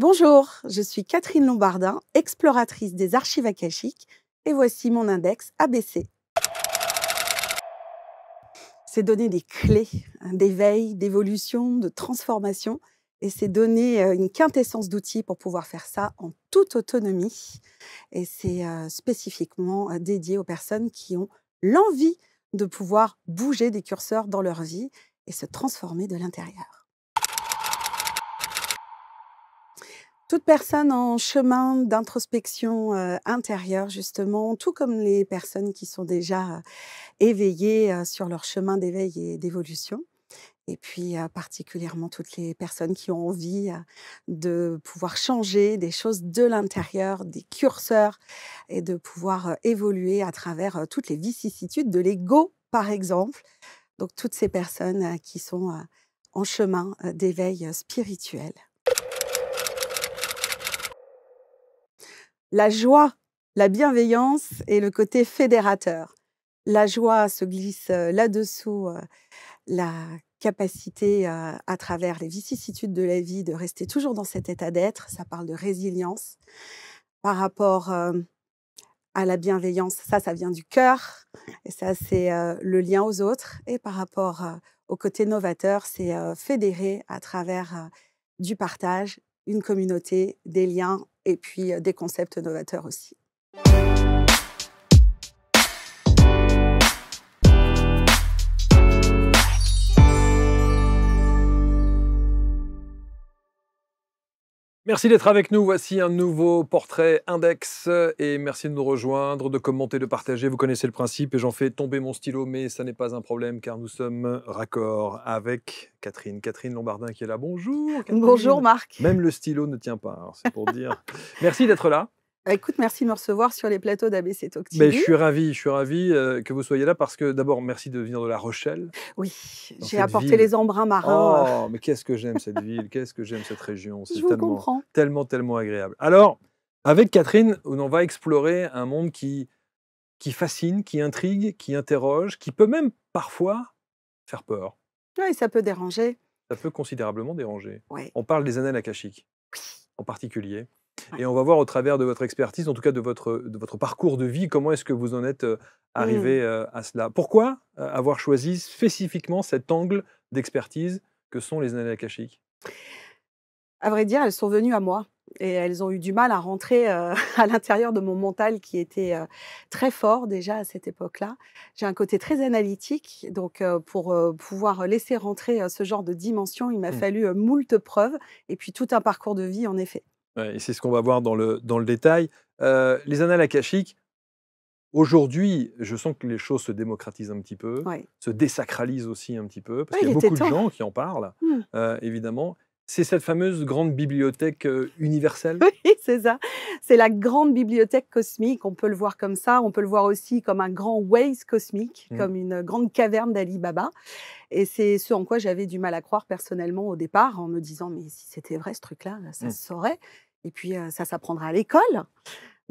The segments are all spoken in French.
Bonjour, je suis Catherine Lombardin, exploratrice des archives akashiques, et voici mon index ABC. C'est donner des clés d'éveil, d'évolution, de transformation, et c'est donner une quintessence d'outils pour pouvoir faire ça en toute autonomie. Et c'est spécifiquement dédié aux personnes qui ont l'envie de pouvoir bouger des curseurs dans leur vie et se transformer de l'intérieur. Toute personne en chemin d'introspection intérieure, justement, tout comme les personnes qui sont déjà éveillées sur leur chemin d'éveil et d'évolution. Et puis, particulièrement toutes les personnes qui ont envie de pouvoir changer des choses de l'intérieur, des curseurs, et de pouvoir évoluer à travers toutes les vicissitudes de l'ego, par exemple. Donc, toutes ces personnes qui sont en chemin d'éveil spirituel. La joie, la bienveillance et le côté fédérateur. La joie se glisse là-dessous, la capacité à travers les vicissitudes de la vie de rester toujours dans cet état d'être. Ça parle de résilience. Par rapport à la bienveillance, ça vient du cœur. Et ça, c'est le lien aux autres. Et par rapport au côté novateur, c'est fédérer à travers du partage, une communauté, des liens et puis des concepts novateurs aussi. Merci d'être avec nous. Voici un nouveau portrait index et merci de nous rejoindre, de commenter, de partager. Vous connaissez le principe et j'en fais tomber mon stylo, mais ça n'est pas un problème car nous sommes raccord avec Catherine. Catherine Lombardin qui est là. Bonjour Catherine. Bonjour Marc. Même le stylo ne tient pas, alors c'est pour dire. Merci d'être là. Écoute, merci de me recevoir sur les plateaux d'ABC Talk TV. Mais je suis ravi que vous soyez là parce que d'abord, merci de venir de La Rochelle. Oui, j'ai apporté les embruns marins. Oh, mais qu'est-ce que j'aime cette ville, qu'est-ce que j'aime cette région. C'est tellement agréable. Alors, avec Catherine, on va explorer un monde qui fascine, qui intrigue, qui interroge, qui peut même parfois faire peur. Oui, ça peut déranger. Ça peut considérablement déranger. Ouais. On parle des annales akashiques, en particulier. Et on va voir au travers de votre expertise, en tout cas de votre parcours de vie, comment est-ce que vous en êtes arrivé à cela. Pourquoi avoir choisi spécifiquement cet angle d'expertise que sont les annales akashiques? À vrai dire, elles sont venues à moi et elles ont eu du mal à rentrer à l'intérieur de mon mental qui était très fort déjà à cette époque-là. J'ai un côté très analytique, donc pour pouvoir laisser rentrer ce genre de dimension, il m'a fallu moult preuves et puis tout un parcours de vie en effet. Ouais, et c'est ce qu'on va voir dans le détail. Les annales akashiques, aujourd'hui, je sens que les choses se démocratisent un petit peu, se désacralisent aussi un petit peu, parce qu'il y a beaucoup de gens qui en parlent, évidemment. C'est cette fameuse grande bibliothèque universelle? Oui, c'est ça. C'est la grande bibliothèque cosmique. On peut le voir comme ça. On peut le voir aussi comme un grand Waze cosmique, comme une grande caverne d'Ali Baba. Et c'est ce en quoi j'avais du mal à croire personnellement au départ, en me disant mais si c'était vrai ce truc-là, ça se saurait. Et puis ça s'apprendra à l'école.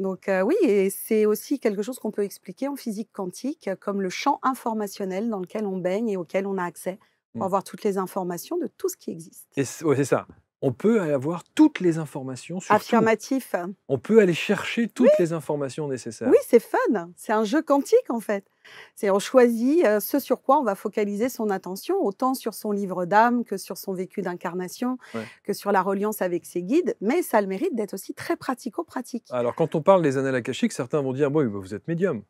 Donc oui, et c'est aussi quelque chose qu'on peut expliquer en physique quantique comme le champ informationnel dans lequel on baigne et auquel on a accès pour avoir toutes les informations de tout ce qui existe. Ouais, c'est ça. On peut avoir toutes les informations sur Affirmatif. Tout. On peut aller chercher toutes les informations nécessaires. Oui, c'est fun. C'est un jeu quantique, en fait. On choisit ce sur quoi on va focaliser son attention, autant sur son livre d'âme que sur son vécu d'incarnation, que sur la reliance avec ses guides. Mais ça a le mérite d'être aussi très pratico-pratique. Alors, quand on parle des annales akashiques, certains vont dire, bon, vous êtes médium.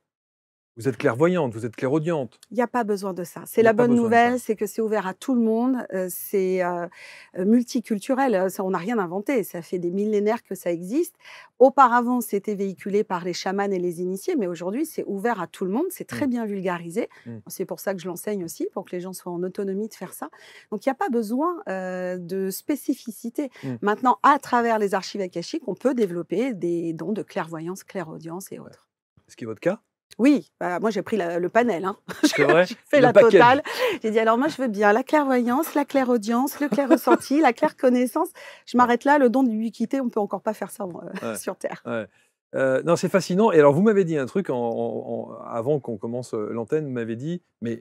Vous êtes clairvoyante, vous êtes clairaudiente. Il n'y a pas besoin de ça. C'est la bonne nouvelle, c'est que c'est ouvert à tout le monde, c'est multiculturel, on n'a rien inventé, ça fait des millénaires que ça existe. Auparavant, c'était véhiculé par les chamans et les initiés, mais aujourd'hui, c'est ouvert à tout le monde, c'est très bien vulgarisé. C'est pour ça que je l'enseigne aussi, pour que les gens soient en autonomie de faire ça. Donc, il n'y a pas besoin de spécificité. Maintenant, à travers les archives akashiques, on peut développer des dons de clairvoyance, clairaudience et autres. Est-ce qui est votre cas? Oui, moi j'ai pris le panel. C'est vrai. J'ai fait la totale. J'ai dit alors moi je veux bien la clairvoyance, la clairaudience, le clair ressenti, la claire connaissance. Je m'arrête là, le don de l'ubiquité, on ne peut encore pas faire ça sur Terre. Non, c'est fascinant. Et alors vous m'avez dit un truc avant qu'on commence l'antenne, vous m'avez dit, mais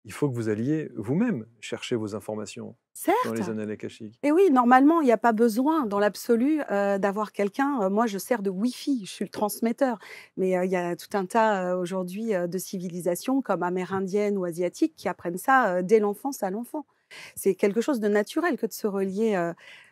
il faut que vous alliez vous-même chercher vos informations dans Certes. les annales akashiques. Et oui, normalement, il n'y a pas besoin, dans l'absolu, d'avoir quelqu'un. Moi, je sers de Wi-Fi, je suis le transmetteur. Mais il y a tout un tas, aujourd'hui, de civilisations comme amérindiennes ou asiatiques qui apprennent ça, dès l'enfance à l'enfant. C'est quelque chose de naturel que de se relier,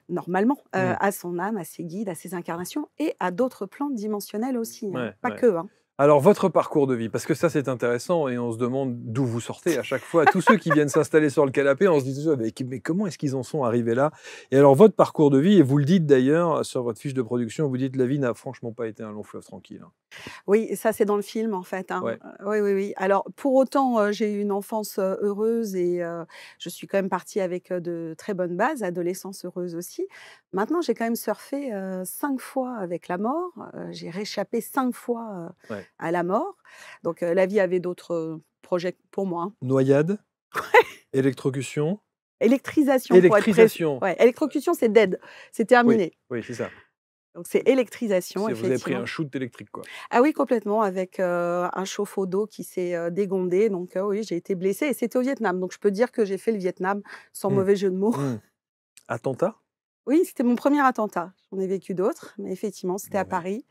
normalement, Mmh. à son âme, à ses guides, à ses incarnations et à d'autres plans dimensionnels aussi, hein, Ouais, pas ouais. que, hein. Alors, votre parcours de vie, parce que ça, c'est intéressant et on se demande d'où vous sortez à chaque fois. Tous ceux qui viennent s'installer sur le canapé, on se dit toujours, mais comment est-ce qu'ils en sont arrivés là? Et alors, votre parcours de vie, et vous le dites d'ailleurs sur votre fiche de production, vous dites la vie n'a franchement pas été un long fleuve tranquille, hein. Oui, et ça, c'est dans le film, en fait, hein. Ouais. Oui, oui, oui. Alors, pour autant, j'ai eu une enfance, heureuse et je suis quand même partie avec, de très bonnes bases, adolescence heureuse aussi. Maintenant, j'ai quand même surfé, 5 fois avec la mort, j'ai réchappé 5 fois, Ouais. à la mort. Donc la vie avait d'autres, projets pour moi, hein. Noyade, électrocution, Électrisation pour être précis. électrisation. Ouais, électrocution, c'est dead, c'est Oui, terminé. oui, c'est ça. Donc c'est électrisation, Vous avez pris effectivement. un shoot électrique, quoi. Ah oui, complètement, avec, un chauffe-eau d'eau qui s'est, dégondé, donc oui, j'ai été blessée et c'était au Vietnam, donc je peux dire que j'ai fait le Vietnam, sans Mmh. mauvais jeu de mots. Mmh. Attentat? Oui, c'était mon premier attentat. J'en ai vécu d'autres, mais effectivement, c'était à Bon, mais Paris.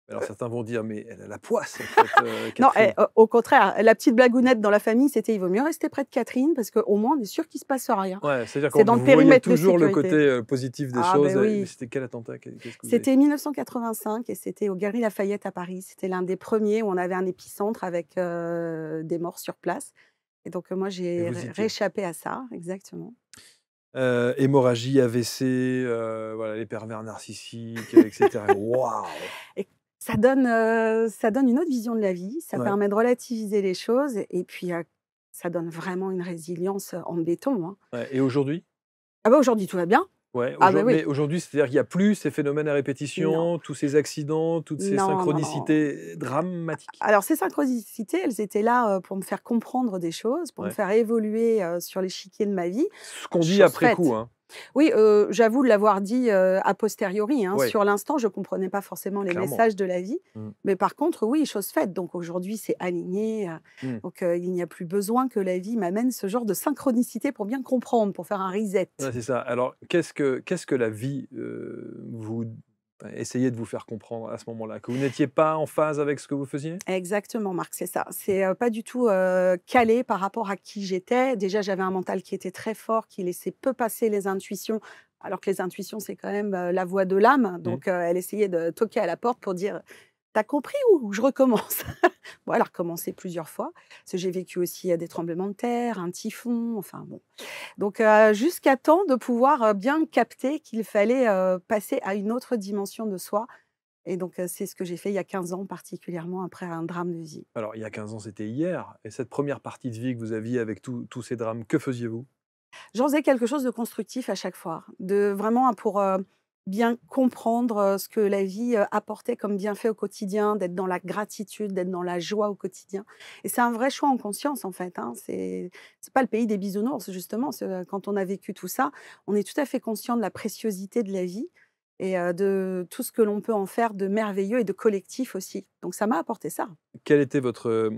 alors certains vont dire: «Mais elle a la poisse, en fait, Non, Catherine». au contraire, la petite blagounette dans la famille, c'était: «Il vaut mieux rester près de Catherine parce qu'au moins on est sûr qu'il se passe rien». Ouais, c'est-à-dire C'est quand dans le vous voyez périmètre de toujours le sécurité. côté, positif des Ah choses, ben mais oui. c'était quel attentat? Qu'est-ce que vous avez C'était 1985 et c'était aux Galeries Lafayette à Paris. C'était l'un des premiers où on avait un épicentre avec, des morts sur place et donc moi et j'ai vous y étiez? réchappé à ça, exactement. Hémorragie, AVC, voilà, les pervers narcissiques, et cetera. Waouh! Et ça donne une autre vision de la vie, ça Ouais, permet de relativiser les choses et puis, ça donne vraiment une résilience, en béton, hein. ouais et aujourd'hui? Ah bah, aujourd'hui tout va bien. Ouais, Ah bah, oui. mais aujourd'hui, c'est-à-dire qu'il y a plus ces phénomènes à Non, répétition, tous ces accidents, toutes ces non, non, non. synchronicités dramatiques? Alors ces synchronicités, elles étaient là, pour me faire comprendre des choses, pour me Ouais. faire évoluer, sur l'échiquier de ma vie, Ce qu'on dit chose après coup, faite. hein. Oui, j'avoue l'avoir dit, a posteriori, hein. Ouais, Sur l'instant, je comprenais pas forcément les clairement. messages de la vie, Mmh. mais par contre, oui, chose faite. Donc aujourd'hui, c'est aligné, Mmh. donc il n'y a plus besoin que la vie m'amène ce genre de synchronicité pour bien comprendre, pour faire un reset. Ouais, c'est ça. Alors, qu'est-ce que la vie, vous essayait de vous faire comprendre à ce moment-là? Que vous n'étiez pas en phase avec ce que vous faisiez? Exactement, Marc, c'est ça. C'est, pas du tout, calé par rapport à qui j'étais. Déjà, j'avais un mental qui était très fort, qui laissait peu passer les intuitions, alors que les intuitions, c'est quand même, la voix de l'âme. Mmh. Donc, elle essayait de toquer à la porte pour dire: «Tu as compris ou je recommence?» Bon, elle a recommencé plusieurs fois, parce que j'ai vécu aussi, des tremblements de terre, un typhon, enfin bon. Donc, jusqu'à temps de pouvoir, bien capter qu'il fallait, passer à une autre dimension de soi et donc, c'est ce que j'ai fait il y a 15 ans, particulièrement après un drame de vie. Alors, il y a 15 ans, c'était hier et cette première partie de vie que vous aviez avec tous ces drames, que faisiez-vous? J'en faisais quelque chose de constructif à chaque fois, de vraiment pour, bien comprendre, ce que la vie, apportait comme bienfait au quotidien, d'être dans la gratitude, d'être dans la joie au quotidien et c'est un vrai choix en conscience, en fait, hein. C'est pas le pays des bisounours, justement, quand on a vécu tout ça, on est tout à fait conscient de la préciosité de la vie et de tout ce que l'on peut en faire de merveilleux et de collectif aussi. Donc ça m'a apporté ça. Quelle était votre,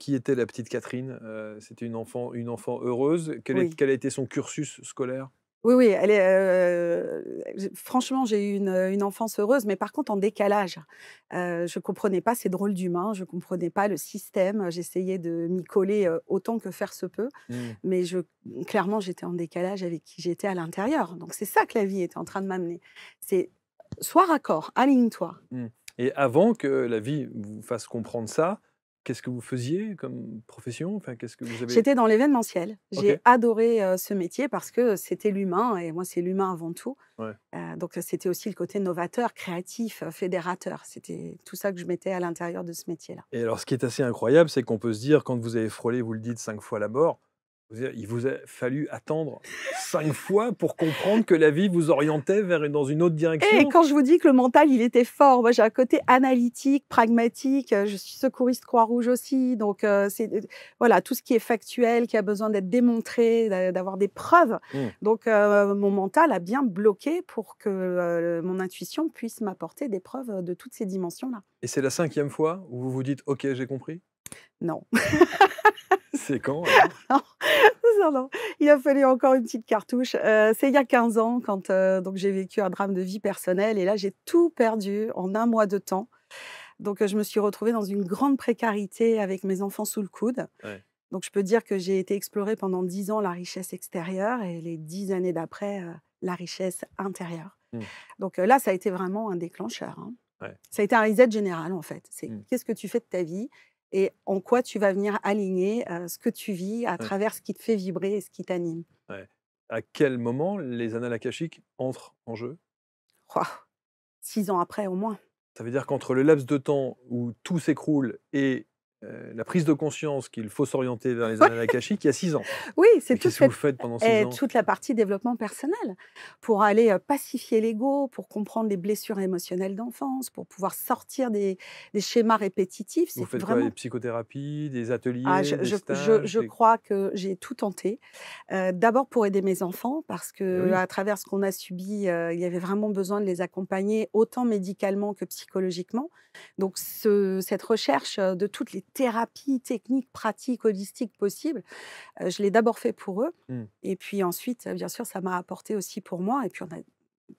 qui était la petite Catherine? C'était une enfant heureuse? Oui. Quel a été son cursus scolaire? Oui, oui, elle est, franchement, j'ai eu une enfance heureuse, mais par contre en décalage. Je comprenais pas ces drôles d'humains, je comprenais pas le système, j'essayais de m'y coller, autant que faire se peut, Mmh. mais clairement, j'étais en décalage avec qui j'étais à l'intérieur. Donc c'est ça que la vie était en train de m'amener. C'est: «Sois raccord, aligne-toi». Mmh. Et avant que la vie vous fasse comprendre ça, qu'est-ce que vous faisiez comme profession? Enfin, qu'est-ce que vous avez J'étais dans l'événementiel. J'ai OK, adoré, ce métier parce que c'était l'humain et moi, c'est l'humain avant tout. ouais. Donc c'était aussi le côté novateur, créatif, fédérateur. C'était tout ça que je mettais à l'intérieur de ce métier-là. Et alors ce qui est assez incroyable, c'est qu'on peut se dire quand vous avez frôlé, vous le dites 5 fois la mort, il vous a fallu attendre 5 fois pour comprendre que la vie vous orientait dans une autre Et direction? quand je vous dis que le mental, il était fort, moi j'ai un côté analytique, pragmatique, je suis secouriste Croix-Rouge aussi, donc c'est voilà, tout ce qui est factuel, qui a besoin d'être démontré, d'avoir des preuves. Mmh. Donc mon mental a bien bloqué pour que, mon intuition puisse m'apporter des preuves, de toutes ces dimensions-là. Et c'est la 5e fois où vous vous dites: «OK, j'ai compris»? Non. C'est quand alors? Non, non, non, il a fallu encore une petite cartouche. C'est il y a 15 ans quand, donc j'ai vécu un drame de vie personnelle et là, j'ai tout perdu en un mois de temps. Donc, je me suis retrouvée dans une grande précarité avec mes enfants sous le coude. Ouais. Donc je peux dire que j'ai été explorer pendant 10 ans la richesse extérieure et les 10 années d'après, la richesse intérieure. Mmh. Donc, là, ça a été vraiment un déclencheur, hein. Ouais. Ça a été un reset général, en fait. C'est Mmh. qu'est-ce que tu fais de ta vie et en quoi tu vas venir aligner, ce que tu vis à Ouais. travers ce qui te fait vibrer et ce qui t'anime. Ouais. À quel moment les annales akashiques entrent en jeu? Waouh! 6 ans après au moins. Ça veut dire qu'entre le laps de temps où tout s'écroule et la prise de conscience qu'il faut s'orienter vers les annales akashiques, il y a 6 ans. Oui, c'est Mais toute qu'est-ce que vous cette faites pendant 6 et ans? toute la partie développement personnel pour aller, pacifier l'ego, pour comprendre les blessures émotionnelles d'enfance, pour pouvoir sortir des schémas répétitifs. Vous C'est faites quoi? Des vraiment psychothérapies, des ah ateliers, des stages, je des crois que j'ai tout tenté. D'abord pour aider mes enfants parce eh oui, qu'à travers ce qu'on a subi, il y avait vraiment besoin de les accompagner autant médicalement que psychologiquement. Donc cette recherche, de toutes les thérapies, techniques, pratiques, holistiques possibles, je l'ai d'abord fait pour eux mmh, et puis ensuite, bien sûr, ça m'a apporté aussi pour moi et puis on a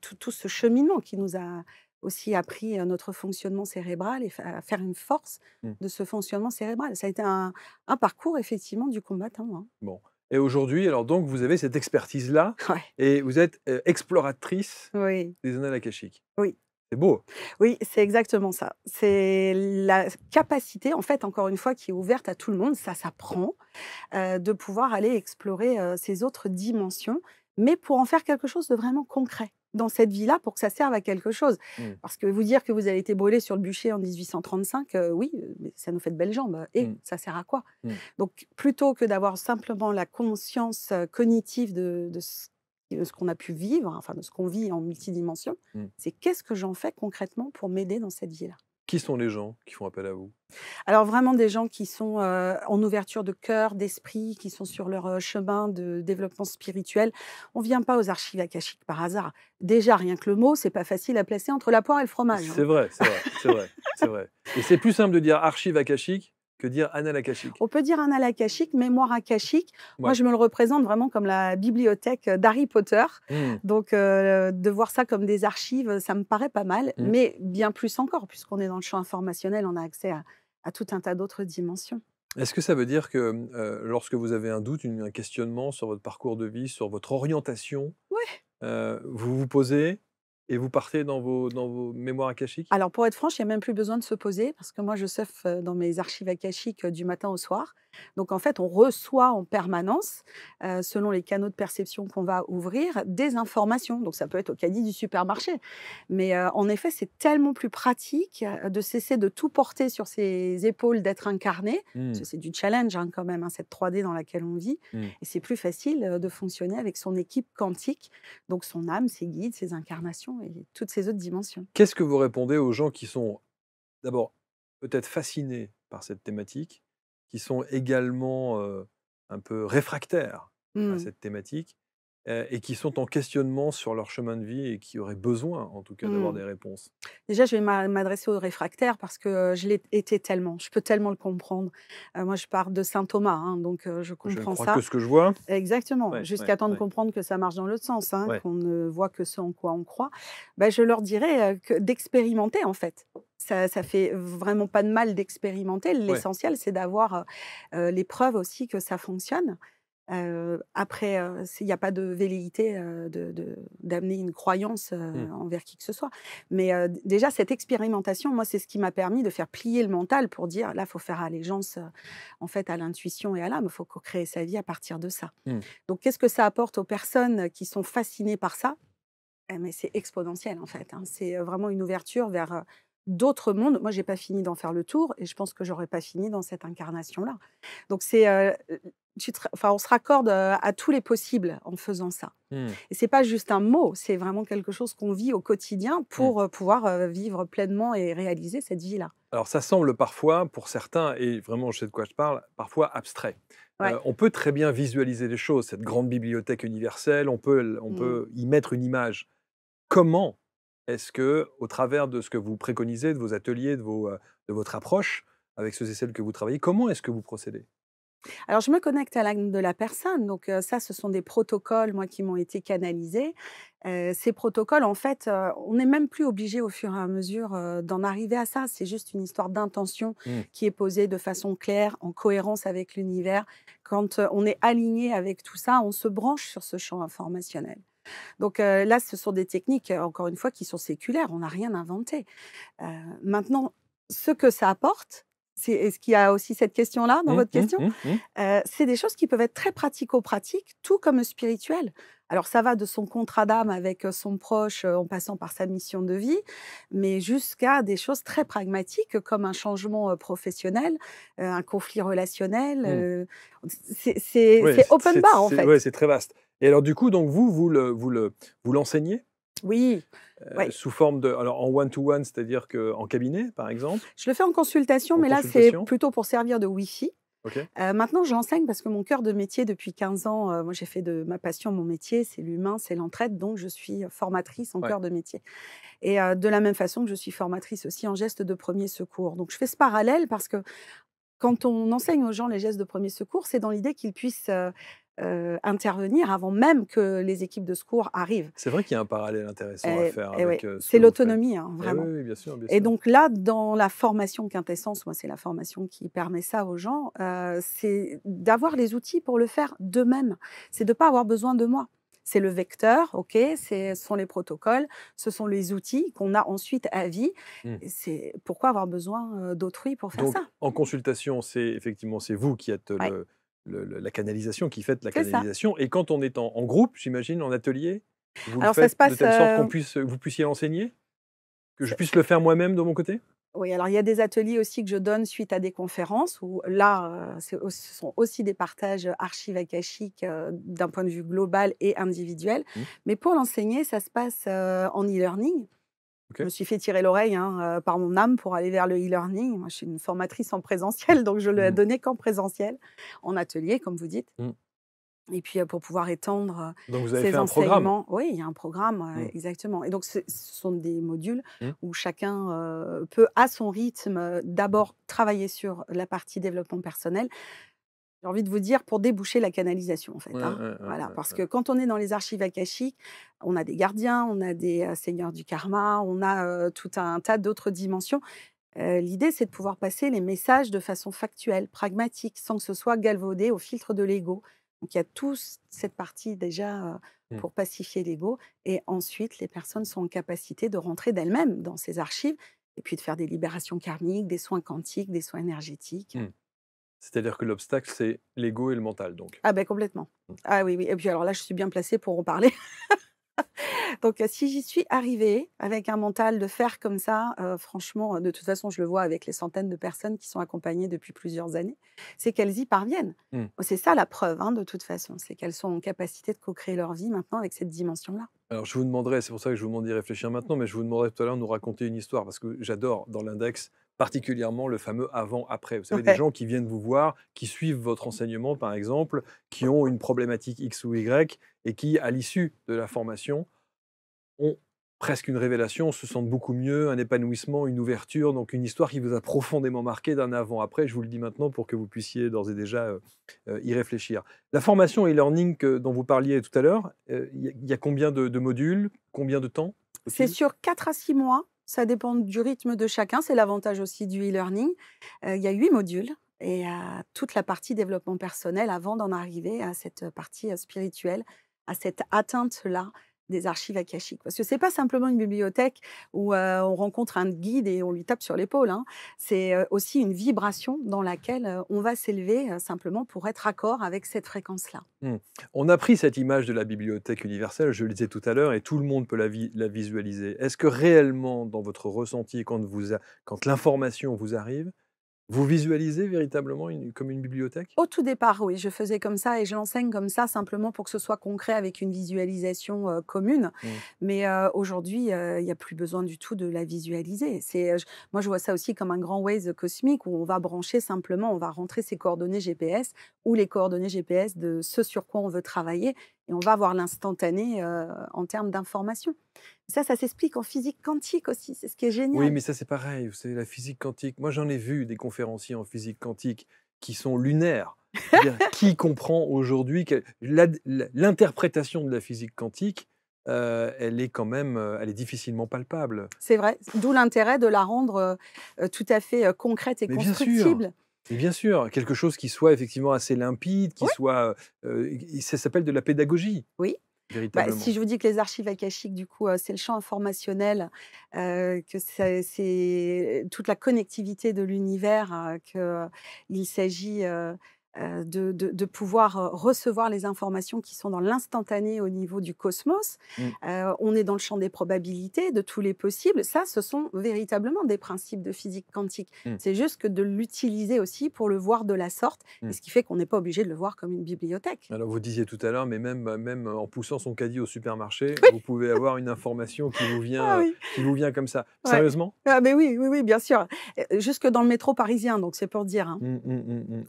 tout ce cheminement qui nous a aussi appris, notre fonctionnement cérébral et à faire une force mmh. de ce fonctionnement cérébral. Ça a été un parcours effectivement du combattant, hein. Bon, et aujourd'hui, alors donc vous avez cette expertise-là Ouais, et vous êtes, exploratrice oui, des annales akashiques. oui, C'est beau. oui, c'est exactement ça. C'est la capacité, en fait, encore une fois, qui est ouverte à tout le monde, ça s'apprend, de pouvoir aller explorer, ces autres dimensions, mais pour en faire quelque chose de vraiment concret dans cette vie-là, pour que ça serve à quelque chose. Mmh, Parce que vous dire que vous avez été brûlé sur le bûcher en 1835, oui, mais ça nous fait de belles jambes, et mmh, ça sert à quoi? mmh. Donc plutôt que d'avoir simplement la conscience, cognitive de ce qu'on a pu vivre, enfin de ce qu'on vit en multidimension, Mmh. c'est qu'est-ce que j'en fais concrètement pour m'aider dans cette vie-là? Qui sont les gens qui font appel à vous? Alors vraiment des gens qui sont, en ouverture de cœur, d'esprit, qui sont sur leur, chemin de développement spirituel. On vient pas aux archives akashiques par hasard. Déjà rien que le mot, c'est pas facile à placer entre la poire et le fromage, C'est hein. vrai, c'est vrai, c'est vrai, c'est vrai, et c'est plus simple de dire archive akashique que dire annales akashiques. On peut dire annales akashiques, mémoire akashique. Moi, Ouais. je me le représente vraiment comme la bibliothèque, d'Harry Potter. Mmh, Donc, de voir ça comme des archives, ça me paraît pas mal, mmh. mais bien plus encore, puisqu'on est dans le champ informationnel, on a accès à tout un tas d'autres dimensions. Est-ce que ça veut dire que, lorsque vous avez un doute, un questionnement sur votre parcours de vie, sur votre orientation, Ouais. vous vous posez et vous partez dans vos mémoires akashiques? Alors pour être franche, il y a même plus besoin de se poser parce que moi je surfe, dans mes archives akashiques, du matin au soir. Donc en fait, on reçoit en permanence, selon les canaux de perception qu'on va ouvrir, des informations. Donc ça peut être au caddie du supermarché. Mais, en effet, c'est tellement plus pratique, de cesser de tout porter sur ses épaules d'être incarné, parce Mmh, que c'est du challenge, hein, quand même, hein, cette 3D dans laquelle on vit mmh. et c'est plus facile, de fonctionner avec son équipe quantique, donc son âme, ses guides, ses incarnations et toutes ces autres dimensions. Qu'est-ce que vous répondez aux gens qui sont d'abord peut-être fascinés par cette thématique, qui sont également, un peu réfractaires à Mmh. cette thématique, et qui sont en questionnement sur leur chemin de vie et qui auraient besoin, en tout cas, d'avoir Mmh. des réponses? Déjà, je vais m'adresser aux réfractaires parce que, je l'ai été tellement, je peux tellement le comprendre. Moi, je pars de saint Thomas, hein, donc je Je ne comprends crois que ça. ce que je vois. Exactement, Ouais, ouais, jusqu'à temps de ouais, comprendre que ça marche dans l'autre sens, hein, ouais, qu'on ne voit que ce en quoi on croit. Bah, je leur dirais, que d'expérimenter, en fait. Ça fait vraiment pas de mal d'expérimenter. ouais. L'essentiel, c'est d'avoir, les preuves aussi que ça fonctionne. Après, s'il y a pas de velléité, d'amener une croyance, Mmh. envers qui que ce soit. Mais, déjà cette expérimentation, moi, c'est ce qui m'a permis de faire plier le mental pour dire: «Là, faut faire allégeance, en fait, à l'intuition et à l'âme. Il faut co-créer sa vie à partir de ça». Mmh. Donc qu'est-ce que ça apporte aux personnes qui sont fascinées par ça? Mais c'est exponentiel, en fait, hein. C'est, vraiment une ouverture vers, d'autres mondes. Moi, j'ai pas fini d'en faire le tour et je pense que j'aurais pas fini dans cette incarnation-là. Donc c'est, on se raccorde, à tous les possibles en faisant ça. Mmh. Et c'est pas juste un mot, c'est vraiment quelque chose qu'on vit au quotidien Mmh. pour, pouvoir, vivre pleinement et réaliser cette vie-là. Alors ça semble parfois, pour certains, et vraiment je sais de quoi je parle, parfois abstrait. Ouais. On peut très bien visualiser les choses, cette grande bibliothèque universelle, on Mmh. peut y mettre une image. Comment est-ce que, au travers de ce que vous préconisez, de vos ateliers, de votre approche avec ceux et celles que vous travaillez, comment est-ce que vous procédez? Alors, je me connecte à l'âme de la personne, donc ça, ce sont des protocoles, moi, qui m'ont été canalisés. Ces protocoles, en fait, on n'est même plus obligé au fur et à mesure, d'en arriver à ça. C'est juste une histoire d'intention Mmh. qui est posée de façon claire, en cohérence avec l'univers. Quand, on est aligné avec tout ça, on se branche sur ce champ informationnel. Donc là, ce sont des techniques, encore une fois, qui sont séculaires, on n'a rien inventé. Heu, Maintenant, ce que ça apporte, c'est est-ce qu'il y a aussi cette question-là dans Mmh, votre mmh, question? mmh, mmh. C'est des choses qui peuvent être très pratico-pratiques, tout comme spirituelles. Alors ça va de son contrat d'âme avec, son proche, en passant par sa mission de vie, mais jusqu'à des choses très pragmatiques comme un changement, professionnel, un conflit relationnel, Mmh. Ouais, c'est open bar, en ouais, fait. c'est très vaste. Et alors du coup, donc vous l'enseignez, Oui, ouais. sous forme de alors en one to one, c'est-à-dire qu'en cabinet, par exemple? Je le fais en consultation, En mais là, c'est consultation? plutôt pour servir de wifi. OK. Maintenant, j'enseigne parce que mon cœur de métier depuis 15 ans, moi j'ai fait de ma passion mon métier, c'est l'humain, c'est l'entraide, donc je suis formatrice en Ouais. cœur de métier. Et de la même façon que je suis formatrice aussi en gestes de premier secours. Donc je fais ce parallèle parce que quand on enseigne aux gens les gestes de premier secours, c'est dans l'idée qu'ils puissent, intervenir avant même que les équipes de secours arrivent. C'est vrai qu'il y a un parallèle intéressant à faire Et avec, ouais, ce que c'est vous faites. l'autonomie, hein, Eh oui, vraiment. oui, bien sûr, bien Et sûr. donc là, dans la formation Quintessence, moi, c'est la formation qui permet ça aux gens, c'est d'avoir les outils pour le faire d'eux-mêmes. C'est de ne pas avoir besoin de moi. C'est le vecteur, OK, ce sont les protocoles, ce sont les outils qu'on a ensuite à vie. Mmh. Et c'est pourquoi avoir besoin, d'autrui pour faire Donc ça? en consultation, c'est effectivement, c'est vous qui êtes Ouais, la canalisation, qui faites la c'est ça. canalisation, et quand on est en groupe, j'imagine, en atelier, vous le Alors ça se faites de passe, telle sorte qu'on puisse, vous puissiez l'enseigner? Que je puisse le faire moi-même de mon côté? oui, alors il y a des ateliers aussi que je donne suite à des conférences où là, ce sont aussi des partages, archives akashiques, d'un point de vue global et individuel. Mmh. Mais pour l'enseigner, ça se passe, en e-learning. Je me OK. suis fait tirer l'oreille, hein, par mon âme pour aller vers le e-learning. Moi, je suis une formatrice en présentiel, donc je le ai Mmh. donné qu'en présentiel, en atelier, comme vous dites. Mmh. Et puis, pour pouvoir étendre, Donc vous avez fait ces un programme? enseignements, oui, il y a un programme, Mmh. exactement. Et donc ce sont des modules Mmh. où chacun, peut à son rythme, d'abord travailler sur la partie développement personnel. J'ai envie de vous dire pour déboucher la canalisation, en Ouais, fait, hein. ouais, ouais, Voilà, ouais, parce ouais. que quand on est dans les archives akashiques, on a des gardiens, on a des, seigneurs du karma, on a, tout un tas d'autres dimensions. L'idée, c'est de pouvoir passer les messages de façon factuelle, pragmatique, sans que ce soit galvaudé au filtre de l'ego. Donc il y a cette partie déjà, Mmh. pour pacifier l'ego, et ensuite les personnes sont en capacité de rentrer d'elles-mêmes dans ces archives et puis de faire des libérations karmiques, des soins quantiques, des soins énergétiques. Mmh. C'est-à-dire que l'obstacle, c'est l'ego et le mental, donc? Ah ben complètement. Mmh. Ah oui, oui, et puis alors là, je suis bien placée pour en parler. Donc, si j'y suis arrivée avec un mental de fer comme ça, franchement, de toute façon, je le vois avec les centaines de personnes qui sont accompagnées depuis plusieurs années, c'est qu'elles y parviennent. Mmh. C'est ça la preuve, hein, de toute façon, c'est qu'elles sont en capacité de co-créer leur vie maintenant avec cette dimension-là. Alors je vous demanderai, c'est pour ça que je vous demande d'y réfléchir maintenant, mais je vous demanderai tout à l'heure de nous raconter une histoire, parce que j'adore dans l'index particulièrement le fameux avant-après. Vous savez, des Ouais. gens qui viennent vous voir, qui suivent votre enseignement par exemple, qui ont une problématique X ou Y, et qui, à l'issue de la formation, ont presque une révélation, se sentent beaucoup mieux, un épanouissement, une ouverture, donc une histoire qui vous a profondément marqué d'un avant-après. Je vous le dis maintenant pour que vous puissiez d'ores et déjà y réfléchir. La formation e-learning dont vous parliez tout à l'heure, il y a combien de modules, combien de temps C'est faut-il? sur 4 à 6 mois, ça dépend du rythme de chacun, c'est l'avantage aussi du e-learning. Il y a 8 modules et toute la partie développement personnel avant d'en arriver à cette partie, spirituelle, à cette atteinte-là des archives akashiques. Parce que c'est pas simplement une bibliothèque où, on rencontre un guide et on lui tape sur l'épaule, hein. C'est, aussi une vibration dans laquelle, on va s'élever, simplement pour être raccord avec cette fréquence-là. Mmh. On a pris cette image de la bibliothèque universelle, je le disais tout à l'heure, et tout le monde peut la visualiser. Est-ce que réellement, dans votre ressenti, quand l'information vous arrive, vous visualisez véritablement comme une bibliothèque? Au tout départ, oui, je faisais comme ça et je l'enseigne comme ça simplement pour que ce soit concret avec une visualisation, commune. Mmh. Mais, aujourd'hui, il y a plus besoin du tout de la visualiser. Moi, je vois ça aussi comme un grand Waze cosmique où on va brancher simplement, on va rentrer ses coordonnées GPS ou les coordonnées GPS de ce sur quoi on veut travailler et on va avoir l'instantané, en termes d'information. Ça s'explique en physique quantique aussi, c'est ce qui est Oui, génial. mais ça, c'est pareil, vous savez, la physique quantique. Moi, j'en ai vu des conférenciers en physique quantique qui sont lunaires. Qui comprend aujourd'hui l'interprétation de la physique quantique, elle est quand même, elle est difficilement palpable. C'est vrai, d'où l'intérêt de la rendre tout à fait concrète et Mais bien sûr, constructible. mais bien sûr, quelque chose qui soit effectivement assez limpide, qui Oui, soit, ça s'appelle de la pédagogie, oui. Bah, si véritablement. je vous dis que les archives akashiques, du coup, c'est le champ informationnel, que c'est toute la connectivité de l'univers, qu'il s'agit, de pouvoir, recevoir les informations qui sont dans l'instantané au niveau du cosmos. Mmh. On est dans le champ des probabilités, de tous les possibles. Ça, ce sont véritablement des principes de physique quantique. Mmh. C'est juste que de l'utiliser aussi pour le voir de la sorte, et Mmh. ce qui fait qu'on n'est pas obligé de le voir comme une bibliothèque. Alors vous disiez tout à l'heure, mais même en poussant son caddie au supermarché, Oui! vous pouvez avoir une information Ah oui! qui vous vient comme ça. Ouais. Sérieusement? Ah mais oui, oui, oui, bien sûr. Jusque dans le métro parisien, donc c'est pour dire, hein.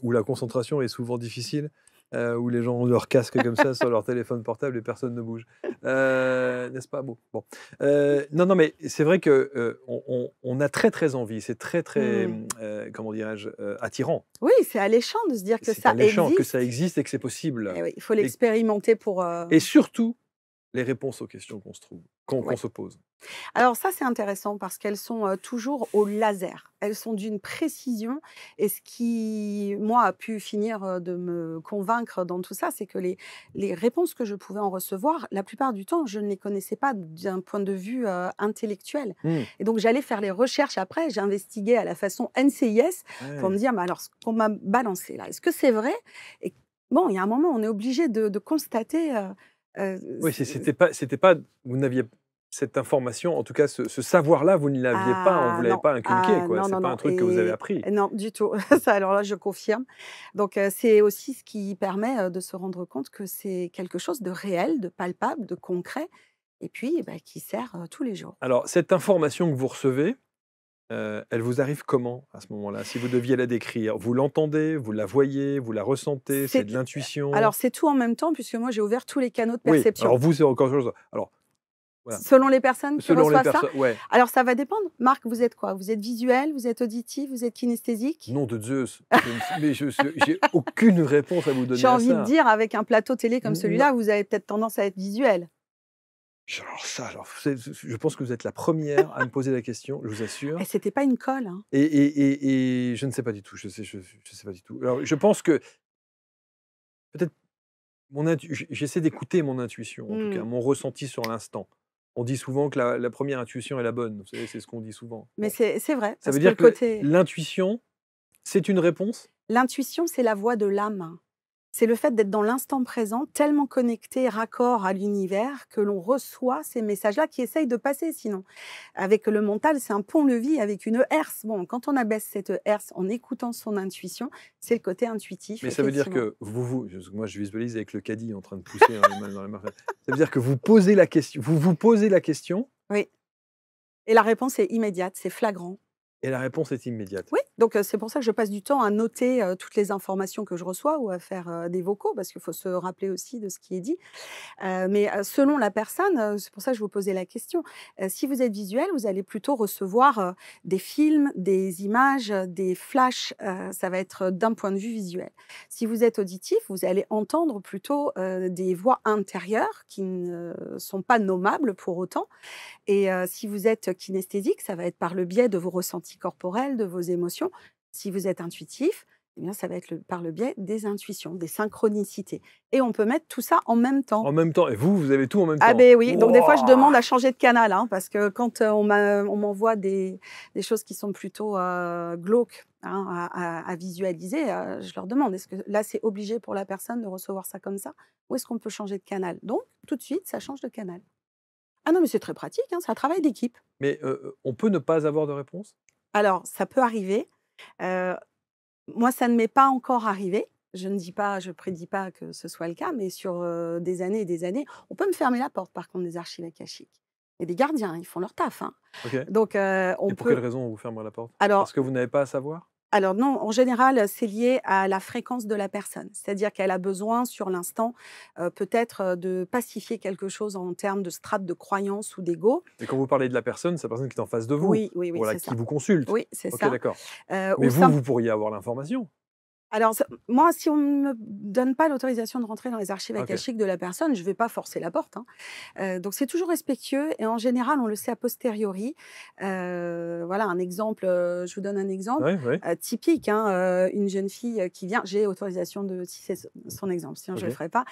Où la concentration est souvent difficile, où les gens ont leur casque comme ça sur leur téléphone portable et personne ne bouge. N'est-ce pas? Bon. Non, non, mais c'est vrai que, on a très, très envie, c'est très, très, Mmh. comment dirais-je? Attirant. Oui, c'est alléchant de se dire que C'est ça alléchant, que ça existe. existe et que c'est possible Et oui, il faut et l'expérimenter pour, et surtout, les réponses aux questions qu'on se trouve qu'on ouais. se pose. Alors ça, c'est intéressant parce qu'elles sont, toujours au laser. Elles sont d'une précision et ce qui, moi, a pu finir, de me convaincre dans tout ça, c'est que les réponses que je pouvais en recevoir, la plupart du temps, je ne les connaissais pas d'un point de vue, intellectuel Mmh. et donc j'allais faire les recherches après. J'investiguais à la façon NCIS pour me Ouais. dire: «Mais alors ce qu'on m'a balancé là, est-ce que c'est vrai?» Et bon, il y a un moment, on est obligé de constater, Oui, c'était pas vous n'aviez cette information, en tout cas ce savoir-là, vous ne l'aviez pas, on vous Ah l'avait non, pas inculqué, ah quoi. non, C'est non, pas un non truc que vous avez et appris. non, du tout. Ça, alors là, je confirme. Donc c'est aussi ce qui permet, de se rendre compte que c'est quelque chose de réel, de palpable, de concret et puis, bah, qui sert, tous les jours. Alors cette information que vous recevez, elle vous arrive comment, à ce moment-là? Si vous deviez la décrire, vous l'entendez, vous la voyez, vous la ressentez, c'est de C'est l'intuition? alors c'est tout en même temps puisque moi, j'ai ouvert tous les canaux de Oui, perception. alors vous, c'est encore autre chose. Alors, voilà, Selon les personnes qui selon les reçoivent ça, personnes ouais. alors ça va dépendre. Marc, vous êtes quoi? Vous êtes visuel, vous êtes auditif, vous êtes kinesthésique? Nom de Zeus, j'ai aucune réponse à vous J'ai donner à envie de ça. dire avec un plateau télé comme Non. celui-là, vous avez peut-être tendance à être visuel. Je pense que vous êtes la première à me poser la question, je vous Et assure. c'était pas une colle, hein. Et je ne sais pas du tout, je sais pas du tout. Alors je pense que peut-être j'essaie d'écouter mon intuition, en tout cas, Mmh. mon ressenti sur l'instant. On dit souvent que la 1re intuition est la bonne, vous savez, c'est ce qu'on dit souvent. Mais Bon, c'est vrai, ça parce veut que dire le que côté l'intuition, c'est une réponse? l'intuition, c'est la voix de l'âme. C'est le fait d'être dans l'instant présent, tellement connecté, raccord à l'univers, que l'on reçoit ces messages-là qui essayent de passer sinon. Avec le mental, c'est un pont-levis avec une herse. Bon, quand on abaisse cette herse en écoutant son intuition, c'est le côté intuitif, Mais ça veut dire effectivement. que moi je visualise avec le caddie en train de pousser dans les mains. Ça veut dire que vous posez la question, vous vous posez la question Oui. Et la réponse est immédiate, c'est flagrant. et la réponse est immédiate. Oui, donc c'est pour ça que je passe du temps à noter, toutes les informations que je reçois ou à faire, des vocaux parce qu'il faut se rappeler aussi de ce qui est dit. Mais selon la personne, c'est pour ça que je vous posais la question. Si vous êtes visuel, vous allez plutôt recevoir, des films, des images, des flashs, ça va être d'un point de vue visuel. Si vous êtes auditif, vous allez entendre plutôt, des voix intérieures qui ne sont pas nommables pour autant et si vous êtes kinesthésique, ça va être par le biais de vos ressentis corporels, de vos émotions. Si vous êtes intuitif, eh bien ça va être par le biais des intuitions, des synchronicités et on peut mettre tout ça en même temps. En même temps et vous avez tout en même Ah temps? ben oui, donc des fois je demande Wouah! à changer de canal, hein, parce que quand, on m'envoie des choses qui sont plutôt, glauques, hein, à visualiser, je leur demande: «Est-ce que là, c'est obligé pour la personne de recevoir ça comme ça? Ou est-ce qu'on peut changer de canal?» Donc tout de suite, ça change de canal. Ah non, mais c'est très pratique, hein, c'est un travail d'équipe. Mais, on peut ne pas avoir de réponse? Alors ça peut arriver, heu, moi ça ne m'est pas encore arrivé. Je prédis pas que ce soit le cas, mais sur, des années et des années, on peut me fermer la porte par contre des archives akashiques. Il y a des gardiens, ils font leur taf, hein. OK. Donc Et on pour quelle peut raison on vous fermerait la porte? alors Parce que vous n'avez pas à savoir? alors non, en général, c'est lié à la fréquence de la personne. C'est-à-dire qu'elle a besoin sur l'instant, peut-être, de pacifier quelque chose en termes de strate de croyance ou d'ego. Et quand vous parlez de la personne, c'est la personne qui est en face de vous, Oui, oui, oui, voilà, c'est qui ça. vous consulte? Oui, c'est OK, ça. d'accord. Mais Ou vous, sim vous pourriez avoir l'information? Alors, moi, si on ne me donne pas l'autorisation de rentrer dans les archives OK. akashiques de la personne, je ne vais pas forcer la porte, hein. Donc c'est toujours respectueux et en général, on le sait a posteriori. Voilà un exemple, je vous donne un exemple, Oui, oui. typique, hein, une jeune fille, qui vient j'ai autorisation de si c'est son exemple, sinon je ne le OK. ferai pas.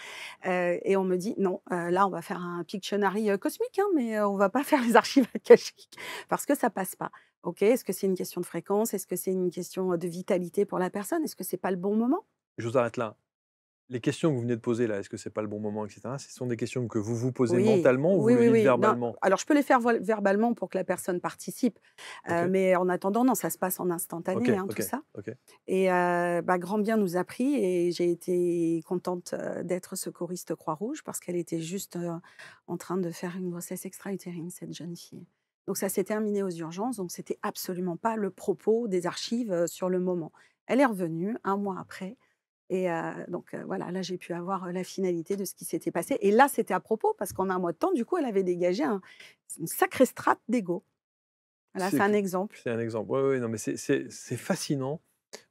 Et on me dit: «Non, là, on va faire un Pictionary, cosmique, hein, mais on va pas faire les archives akashiques parce que ça passe pas». OK, est-ce que c'est une question de fréquence? Est-ce que c'est une question, de vitalité pour la personne? Est-ce que c'est pas le bon moment? Je vous arrête là. Les questions que vous venez de poser là, est-ce que c'est pas le bon moment et cetera, ce sont des questions que vous vous posez Oui, mentalement ou vous oui, le oui, dites oui. Non, verbalement? alors je peux les faire verbalement pour que la personne participe, OK. mais en attendant, non, ça se passe en OK, instantané, hein, tout OK, ça. OK. Et grand bien nous a pris et j'ai été contente, d'être secouriste Croix-Rouge parce qu'elle était juste, en train de faire une grossesse extra-utérine, cette jeune fille. Donc ça s'est terminé aux urgences, donc c'était absolument pas le propos des archives, sur le moment. Elle est revenue 1 mois après et voilà, là, j'ai pu avoir, la finalité de ce qui s'était passé et là, c'était à propos parce qu'en 1 mois de temps, du coup, elle avait dégagé une sacrée strate d'ego. Voilà, c'est C'est un que exemple. c'est un exemple. Oui, oui, non, mais c'est fascinant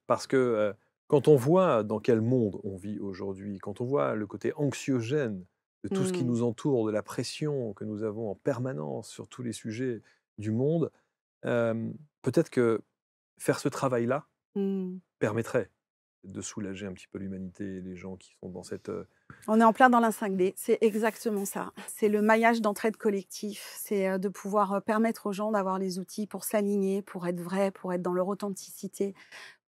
parce que, quand on voit dans quel monde on vit aujourd'hui, quand on voit le côté anxiogène de tout ce qui Mmh. nous entoure, de la pression que nous avons en permanence sur tous les sujets du monde, peut-être que faire ce travail-là Mmh. permettrait de soulager un petit peu l'humanité et les gens qui sont dans cette, On est en plein dans la 5D, c'est exactement ça. C'est le maillage d'entraide collectif, c'est, de pouvoir, permettre aux gens d'avoir les outils pour s'aligner, pour être vrai, pour être dans leur authenticité,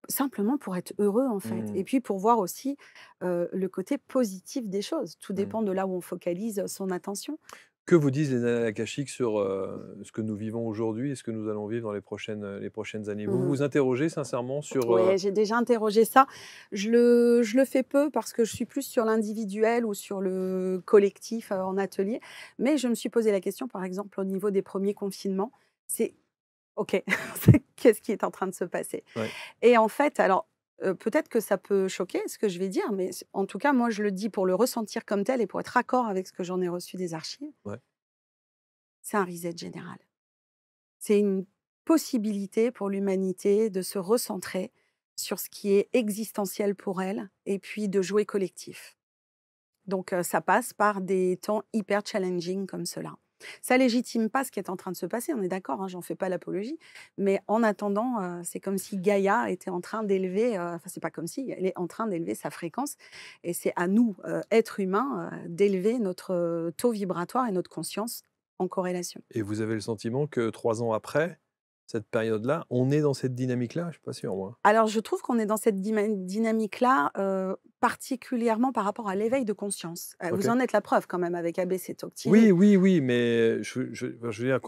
simplement pour être heureux, en fait mmh, et puis pour voir aussi, le côté positif des choses. Tout mmh. dépend de là où on focalise, son attention. Que vous disent les annales akashiques sur, ce que nous vivons aujourd'hui et ce que nous allons vivre dans les prochaines années? Vous Mmh. vous interrogez sincèrement sur, Ouais, j'ai déjà interrogé ça. Je le fais peu parce que je suis plus sur l'individuel ou sur le collectif, en atelier. Mais je me suis posé la question, par exemple, au niveau des premiers confinements, c'est OK, c'est qu'est-ce qui est en train de se passer? ouais, Et en fait, alors, peut-être que ça peut choquer ce que je vais dire, mais en tout cas, moi, je le dis pour le ressentir comme tel et pour être raccord avec ce que j'en ai reçu des archives, ouais. c'est un reset général. C'est une possibilité pour l'humanité de se recentrer sur ce qui est existentiel pour elle et puis de jouer collectif. Donc ça passe par des temps hyper challenging comme cela. Ça légitime pas ce qui est en train de se passer, on est d'accord, hein, j'en fais pas l'apologie, mais en attendant, c'est comme si Gaïa était en train d'élever, enfin c'est pas comme si, elle est en train d'élever sa fréquence et c'est à nous, êtres humains, d'élever notre, taux vibratoire et notre conscience en corrélation. Et vous avez le sentiment que 3 ans après, cette période-là, on est dans cette dynamique-là? Je suis pas sûr moi. Alors, je trouve qu'on est dans cette dynamique-là, particulièrement par rapport à l'éveil de conscience. Vous OK. en êtes la preuve quand même avec ABC Talk Oui, TV. oui, oui, mais je veux dire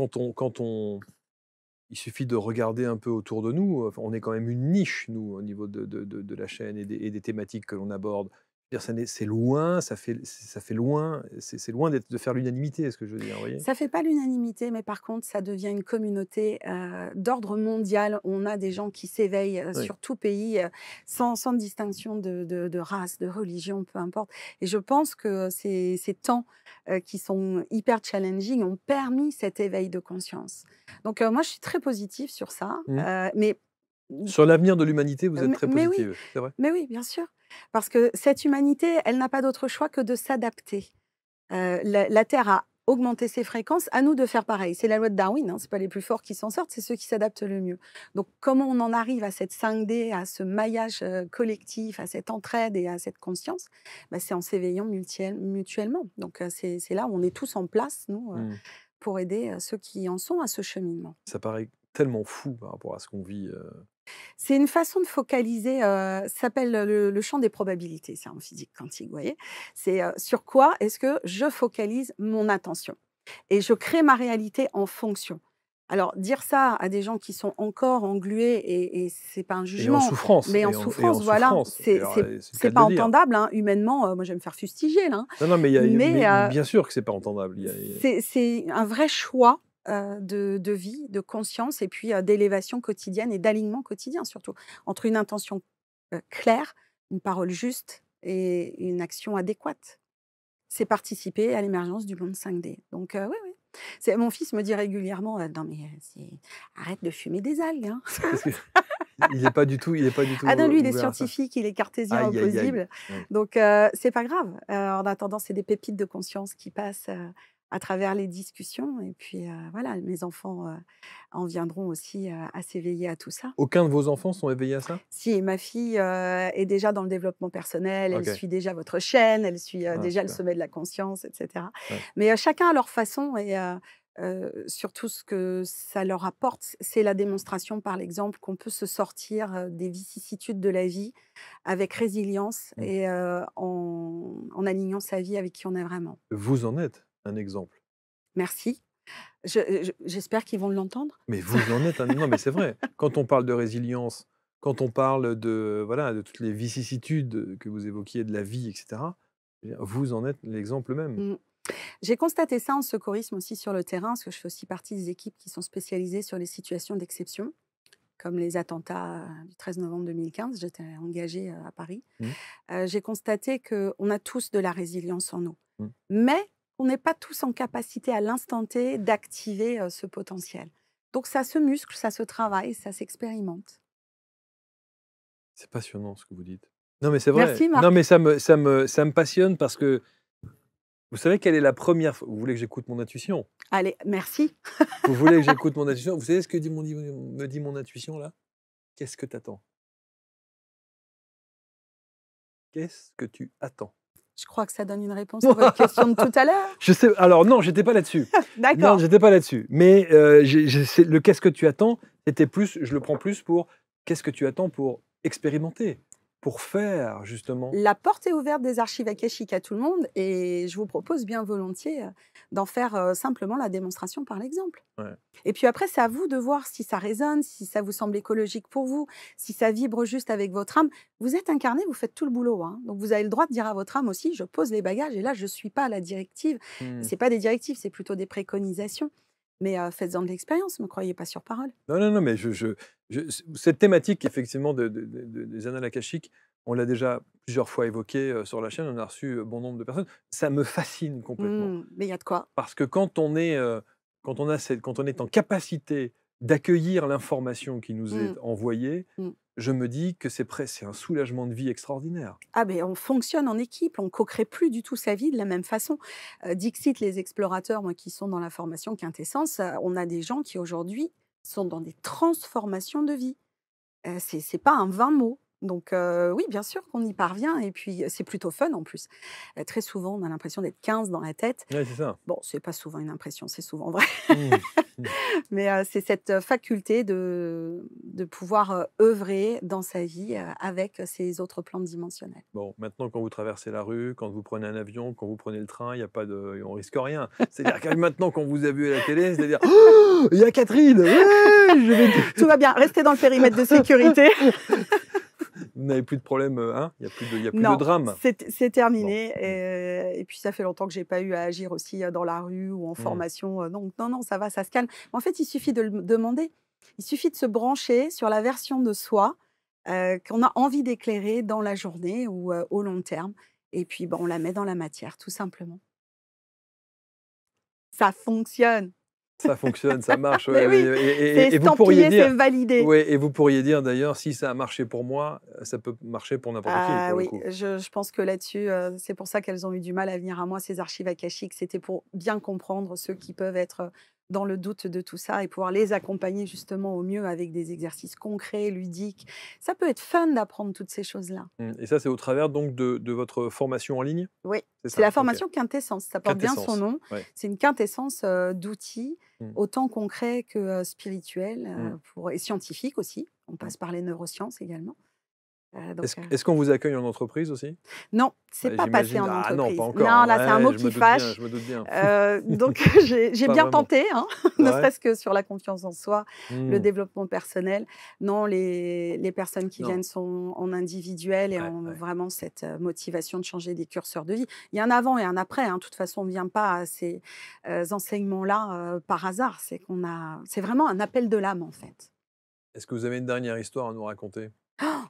il suffit de regarder un peu autour de nous, enfin, on est quand même une niche nous, au niveau de la chaîne et des thématiques que l'on aborde. Je veux dire c'est loin, ça fait loin, c'est loin de faire l'unanimité, ce que je veux dire, vous voyez? Ça fait pas l'unanimité, mais par contre, ça devient une communauté, d'ordre mondial. On a des gens qui s'éveillent, Oui. sur tout pays, sans distinction de race, de religion, peu importe et je pense que ces temps, qui sont hyper challenging ont permis cet éveil de conscience. Donc moi, je suis très positive sur ça, Mmh. mais Sur l'avenir de l'humanité, vous êtes Mais très mais oui, positive, c'est vrai? mais oui, bien sûr. Parce que cette humanité, elle n'a pas d'autre choix que de s'adapter. La Terre a augmenté ses fréquences, à nous de faire pareil. C'est la loi de Darwin, hein, c'est pas les plus forts qui s'en sortent, c'est ceux qui s'adaptent le mieux. Donc comment on en arrive à cette 5D, à ce maillage, collectif, à cette entraide et à cette conscience? Bah, c'est en s'éveillant mutuellement. Donc c'est là où on est tous en place, nous, Mmh. pour aider, ceux qui en sont à ce cheminement. Ça paraît tellement fou par rapport à ce qu'on vit, C'est une façon de focaliser, ça s'appelle le champ des probabilités, c'est en physique quantique, vous voyez? C'est, sur quoi est-ce que je focalise mon attention? Et je crée ma réalité en fonction. Alors dire ça à des gens qui sont encore englués et c'est pas un et en jugement, souffrance mais en et en souffrance, voilà, souffrance et alors, c'est le c'est cas de pas le dire. entendable, hein, humainement, moi je vais me faire fustiger là, hein, Non, non, mais mais mais bien sûr que c'est pas entendable. c'est un vrai choix, de vie, de conscience et puis, d'élévation quotidienne et d'alignement quotidien surtout. Entre une intention, claire, une parole juste et une action adéquate. C'est participer à l'émergence du monde 5D. Donc, oui, oui. C'est mon fils me dit régulièrement, «Non mais, c'est arrête de fumer des algues, hein». Qu'est-ce que Il n'est pas du tout, Ah non, lui, il est ouvert à ça. scientifique, il est cartésien Aïe, aïe, aïe. opposible. Ouais. Donc, c'est pas grave. En attendant, c'est des pépites de conscience qui passent à travers les discussions. Et puis, voilà, mes enfants en viendront aussi à s'éveiller à tout ça. Aucun de vos enfants sont éveillés à ça? Si, ma fille est déjà dans le développement personnel, elle OK. suit déjà votre chaîne, elle suit Ah, déjà le super. sommet de la conscience, etc. Ouais. Mais chacun à leur façon et surtout ce que ça leur apporte, c'est la démonstration par l'exemple qu'on peut se sortir des vicissitudes de la vie avec résilience Mmh. et en alignant sa vie avec qui on est vraiment. Vous en êtes un exemple. Merci. J'espère qu'ils vont l'entendre. Mais vous en êtes un non, mais c'est vrai. Quand on parle de résilience, quand on parle de, voilà, de toutes les vicissitudes que vous évoquiez de la vie et cetera, je veux dire, vous en êtes l'exemple même. Mmh. J'ai constaté ça en secourisme aussi sur le terrain, parce que je fais aussi partie des équipes qui sont spécialisées sur les situations d'exception, comme les attentats du 13 novembre 2015. J'étais engagée à Paris. Mmh. J'ai constaté qu'on a tous de la résilience en nous, Mmh. mais on n'est pas tous en capacité à l'instant T d'activer ce potentiel. Donc ça se muscle, ça se travaille, ça s'expérimente. C'est passionnant ce que vous dites. Non, mais c'est vrai. Merci Non, Marc. mais ça me passionne parce que vous savez quelle est la première fois vous voulez que j'écoute mon intuition? Allez, merci. Vous voulez que j'écoute mon intuition? Vous savez ce que me dit mon intuition là? Qu'est-ce que tu attends? Qu'est-ce que tu attends? Je crois que ça donne une réponse à votre question de tout à l'heure. Je sais alors non, j'étais pas là-dessus. Non, D'accord. j'étais pas là-dessus. Mais c'est le «qu'est-ce que tu attends?» c'était plus je le prends plus pour qu'est-ce que tu attends pour expérimenter, pour faire justement? La porte est ouverte des archives akashiques à tout le monde et je vous propose bien volontiers d'en faire simplement la démonstration par l'exemple. Ouais. Et puis après, c'est à vous de voir si ça résonne, si ça vous semble écologique pour vous, si ça vibre juste avec votre âme. Vous êtes incarné, vous faites tout le boulot, hein. Donc vous avez le droit de dire à votre âme aussi, je pose les bagages et là, je ne suis pas à la directive. Mmh. Ce n'est pas des directives, c'est plutôt des préconisations. Mais faites-en de l'expérience, ne me croyez pas sur parole. Non, non, non, mais cette thématique effectivement des annales akashiques, on l'a déjà plusieurs fois évoquée sur la chaîne, on a reçu bon nombre de personnes. Ça me fascine complètement. Mais il y a de quoi. Parce que quand on est en capacité d'accueillir l'information qui nous est Mm. envoyée, Mm. je me dis que c'est un soulagement de vie extraordinaire. Ah ben on fonctionne en équipe, on ne co-crée plus du tout sa vie de la même façon. Dixit, les explorateurs, moi, qui sont dans la formation Quintessence, on a des gens qui aujourd'hui sont dans des transformations de vie. C'est pas un vain mot. Donc oui, bien sûr qu'on y parvient et puis c'est plutôt fun en plus. Très souvent, on a l'impression d'être 15 dans la tête. Ouais, c'est ça. Bon, c'est pas souvent une impression, c'est souvent vrai. Mmh. Mmh. Mais c'est cette faculté de pouvoir œuvrer dans sa vie avec ces autres plans dimensionnels. Bon, maintenant, quand vous traversez la rue, quand vous prenez un avion, quand vous prenez le train, il y a pas de on risque rien. C'est-à-dire que maintenant, quand vous avez vu à la télé, c'est-à-dire: «Oh, il y a Catherine! Ouais, je vais te» Tout va bien, restez dans le périmètre de sécurité. Vous n'avez plus de problème, hein? Il y a plus Non, de drame. c'est terminé. Bon. Et puis, ça fait longtemps que j'ai pas eu à agir aussi dans la rue ou en Mmh. formation. Donc, non, ça va, ça se calme. En fait, il suffit de le demander. Il suffit de se brancher sur la version de soi qu'on a envie d'éclairer dans la journée ou au long terme. Et puis, on la met dans la matière, tout simplement. Ça fonctionne. Ça fonctionne, ça marche, Mais ouais, oui, c'est et vous pourriez estampillé, c'est dire validé. ouais, et vous pourriez dire d'ailleurs, si ça a marché pour moi, ça peut marcher pour n'importe qui, Ah pour le oui, coup. je pense que là-dessus, c'est pour ça qu'elles ont eu du mal à venir à moi, ces archives akashiques. C'était pour bien comprendre ceux qui peuvent être dans le doute de tout ça et pouvoir les accompagner justement au mieux avec des exercices concrets, ludiques. Ça peut être fun d'apprendre toutes ces choses-là. Mmh, et ça, c'est au travers donc de votre formation en ligne? Oui, C'est c'est ça? la OK. formation Quintessence, ça porte bien son Quintessence, nom. ouais. C'est une quintessence d'outils, Mmh. autant concrets que spirituels Mmh. et scientifiques aussi. On passe par les neurosciences également. Donc, Est-ce qu'on vous accueille en entreprise aussi? non, c'est Ouais, pas passé en ah non, entreprise. pas encore, Non, là, c'est un ouais, mot je qui me doute fâche. bien, je me doute bien. Donc j'ai Pas bien vraiment. tenté, hein, ne Ouais. serait-ce que sur la confiance en soi, le Mmh. développement personnel. Non, les personnes qui Non. viennent sont en individuel et Ouais, ont ouais. vraiment cette motivation de changer des curseurs de vie. Il y a un avant et un après, hein. De toute façon, on ne vient pas à ces enseignements-là par hasard. C'est vraiment un appel de l'âme, en fait. Est-ce que vous avez une dernière histoire à nous raconter?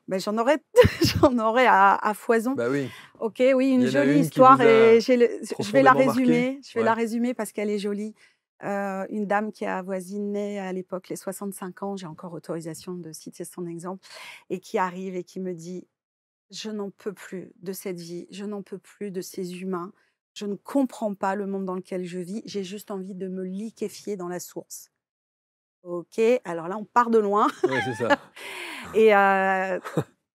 Ben, j'en aurais, j'en aurais à foison. Bah oui. Ok, oui, Il une y en a jolie une qui histoire vous a et je vais la profondément marqué? résumer. Je vais Ouais. la résumer parce qu'elle est jolie. une dame qui avoisinait à l'époque les 65 ans, j'ai encore autorisation de citer son exemple, et qui arrive et qui me dit: «Je n'en peux plus de cette vie, je n'en peux plus de ces humains, je ne comprends pas le monde dans lequel je vis, j'ai juste envie de me liquéfier dans la source». OK, alors là, on part de loin. Ouais, c'est ça. Et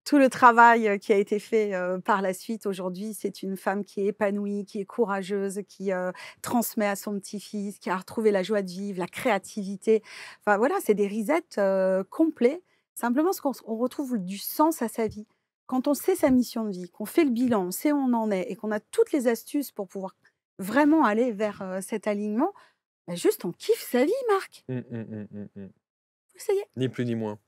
tout le travail, qui a été fait, par la suite, aujourd'hui, c'est une femme qui est épanouie, qui est courageuse, qui, transmet à son petit-fils, qui a retrouvé la joie de vivre, la créativité. Enfin voilà, c'est des reset, complets, simplement parce qu'on retrouve du sens à sa vie. Quand on sait sa mission de vie, qu'on fait le bilan, on sait où on en est et qu'on a toutes les astuces pour pouvoir vraiment aller vers, cet alignement, bah, juste on kiffe sa vie, Marc. Faut essayer. Ni plus ni moins.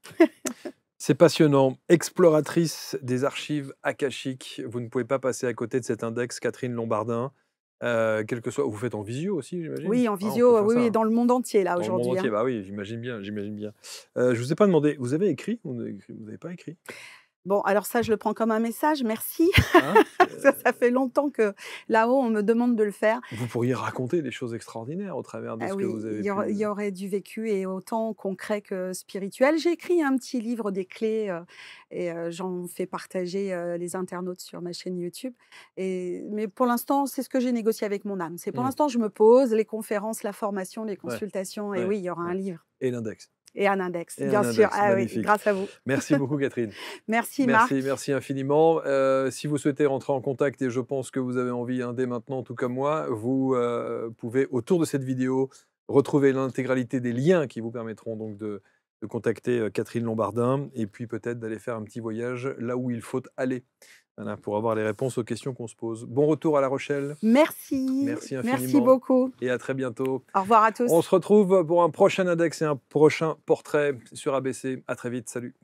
C'est passionnant. Exploratrice des archives akashiques, vous ne pouvez pas passer à côté de cet index, Catherine Lombardin. Quel que soit, vous faites en visio aussi, j'imagine? Oui, en Ah, on peut visio, faire oui, ça, oui, hein. dans le monde entier là Dans le monde aujourd'hui, entier, hein. bah oui, j'imagine bien, j'imagine bien. Je vous ai pas demandé, vous avez écrit? Vous n'avez pas écrit? Bon, alors ça, je le prends comme un message, merci. Hein? Ça fait longtemps que là-haut, on me demande de le faire. Vous pourriez raconter des choses extraordinaires au travers de Ah ce que oui, vous avez il y pu. aurait du vécu et autant concret que spirituel. J'ai écrit un petit livre des clés, et j'en fais partager, les internautes sur ma chaîne YouTube mais pour l'instant, c'est ce que j'ai négocié avec mon âme. C'est pour Mmh. l'instant, je me pose, les conférences, la formation, les Ouais, consultations et ouais, oui, il y aura un ouais. livre Et l'index. et un index, Et un bien sûr. index, Ah oui, magnifique. grâce à vous. Merci beaucoup, Catherine. Merci Merci, Marc. merci infiniment. Si vous souhaitez rentrer en contact, et je pense que vous avez envie, hein, dès maintenant, tout comme moi, vous pouvez, autour de cette vidéo, retrouver l'intégralité des liens qui vous permettront donc de contacter Catherine Lombardin et puis peut-être d'aller faire un petit voyage là où il faut aller, voilà, pour avoir les réponses aux questions qu'on se pose. Bon retour à La Rochelle. Merci, Merci merci infiniment beaucoup. et à très bientôt. Au revoir à On tous. se retrouve pour un prochain index et un prochain portrait sur ABC. À très vite. Salut.